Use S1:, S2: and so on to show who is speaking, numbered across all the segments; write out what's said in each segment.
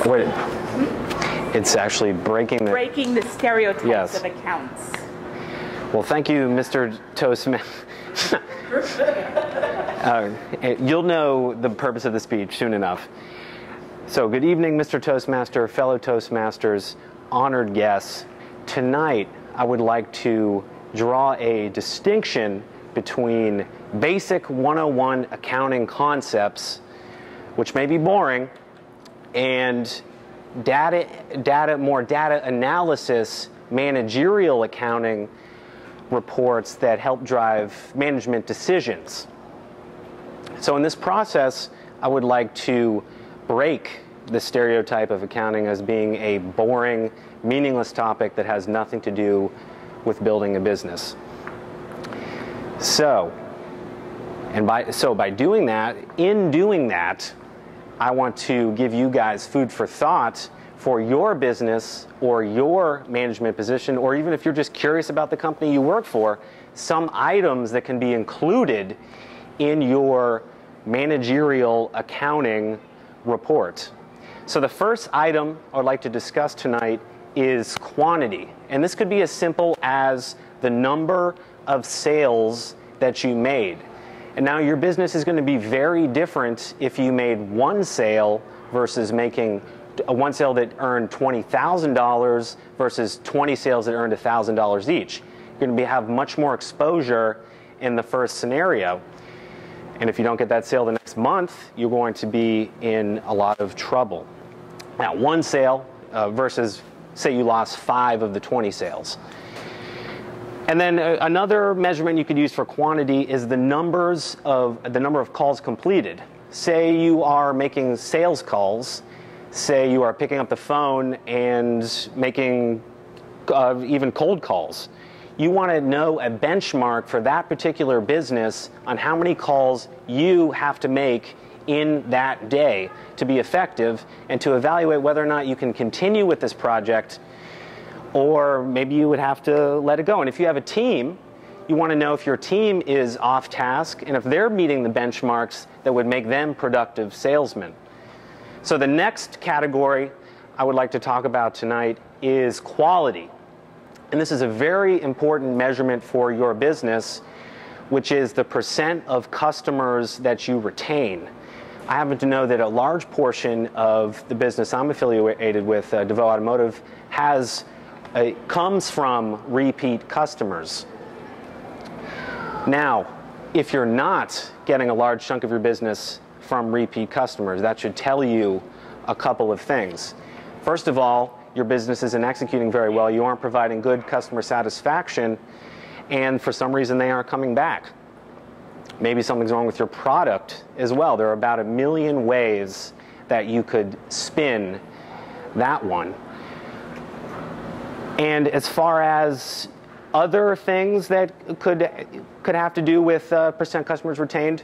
S1: Wait, it's actually breaking
S2: the stereotypes
S1: Yes.
S2: of accountants.
S1: Well, thank you, Mr. Toastmaster. You'll know the purpose of the speech soon enough. So, good evening, Mr. Toastmaster, fellow Toastmasters, honored guests. Tonight, I would like to draw a distinction between basic 101 accounting concepts, which may be boring, and more data analysis, managerial accounting reports that help drive management decisions. So in this process, I would like to break the stereotype of accounting as being a boring, meaningless topic that has nothing to do with building a business. So by doing that, I want to give you guys food for thought for your business or your management position, or even if you're just curious about the company you work for, some items that can be included in your managerial accounting report. So the first item I would like to discuss tonight is quantity. And this could be as simple as the number of sales that you made. And now your business is going to be very different if you made one sale versus making one sale that earned $20,000 versus 20 sales that earned $1,000 each. You're going to have much more exposure in the first scenario. And if you don't get that sale the next month, you're going to be in a lot of trouble. Now, one sale versus, say you lost 5 of the 20 sales. And then another measurement you could use for quantity is the number of calls completed. Say you are making sales calls. Say you are picking up the phone and making even cold calls. You want to know a benchmark for that particular business on how many calls you have to make in that day to be effective, and to evaluate whether or not you can continue with this project, or maybe you would have to let it go. And if you have a team, you want to know if your team is off task and if they're meeting the benchmarks that would make them productive salesmen. So the next category I would like to talk about tonight is quality. And this is a very important measurement for your business, which is the percent of customers that you retain. I happen to know that a large portion of the business I'm affiliated with, DeVoe Automotive, comes from repeat customers. Now, if you're not getting a large chunk of your business from repeat customers, that should tell you a couple of things. First of all, your business isn't executing very well. You aren't providing good customer satisfaction, and for some reason they aren't coming back. Maybe something's wrong with your product as well. There are about 1 million ways that you could spin that one. And as far as other things that could have to do with percent customers retained,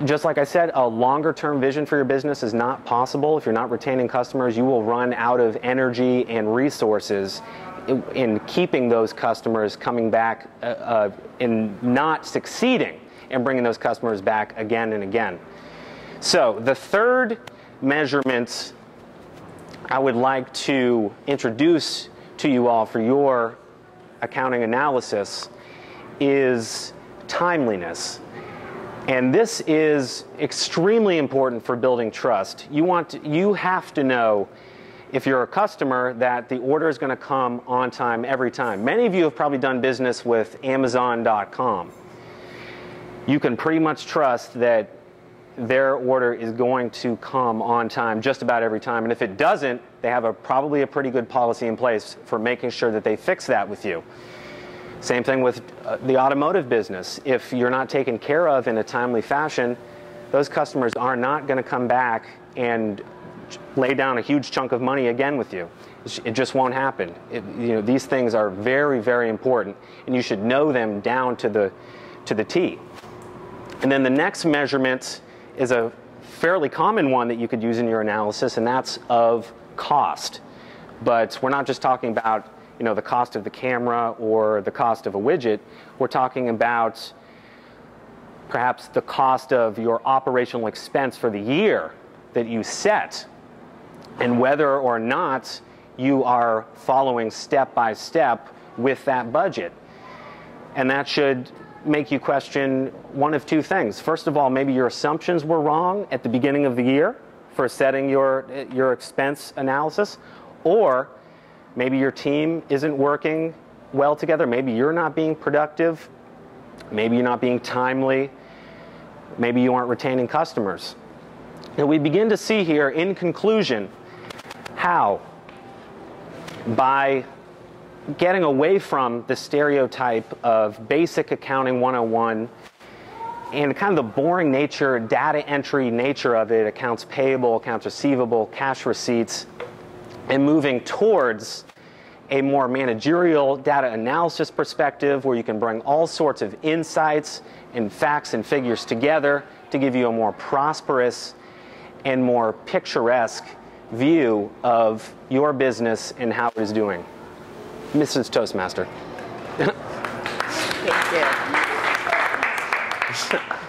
S1: just like I said, a longer-term vision for your business is not possible. If you're not retaining customers, you will run out of energy and resources in keeping those customers coming back, in not succeeding in bringing those customers back again and again. So the third measurement I would like to introduce to you all for your accounting analysis is timeliness. And this is extremely important for building trust. You have to know, if you're a customer, that the order is going to come on time every time. Many of you have probably done business with Amazon.com. You can pretty much trust that their order is going to come on time just about every time. And if it doesn't, they have probably a pretty good policy in place for making sure that they fix that with you. Same thing with the automotive business. If you're not taken care of in a timely fashion, those customers are not going to come back and lay down a huge chunk of money again with you. It just won't happen. These things are very, very important, and you should know them down to the T. And then the next measurement is a fairly common one that you could use in your analysis, and that's of cost. But we're not just talking about the cost of the camera or the cost of a widget. We're talking about perhaps the cost of your operational expense for the year that you set. and whether or not you are following step by step with that budget. And that should make you question one of two things. First of all, maybe your assumptions were wrong at the beginning of the year for setting your expense analysis, or maybe your team isn't working well together. Maybe you're not being productive. Maybe you're not being timely. Maybe you aren't retaining customers. And we begin to see here, in conclusion, how by getting away from the stereotype of basic accounting 101 and kind of the boring nature, data entry nature of it, accounts payable, accounts receivable, cash receipts, and moving towards a more managerial data analysis perspective where you can bring all sorts of insights and facts and figures together to give you a more prosperous and more picturesque view of your business and how it is doing. Mrs. Toastmaster.
S2: Thank you.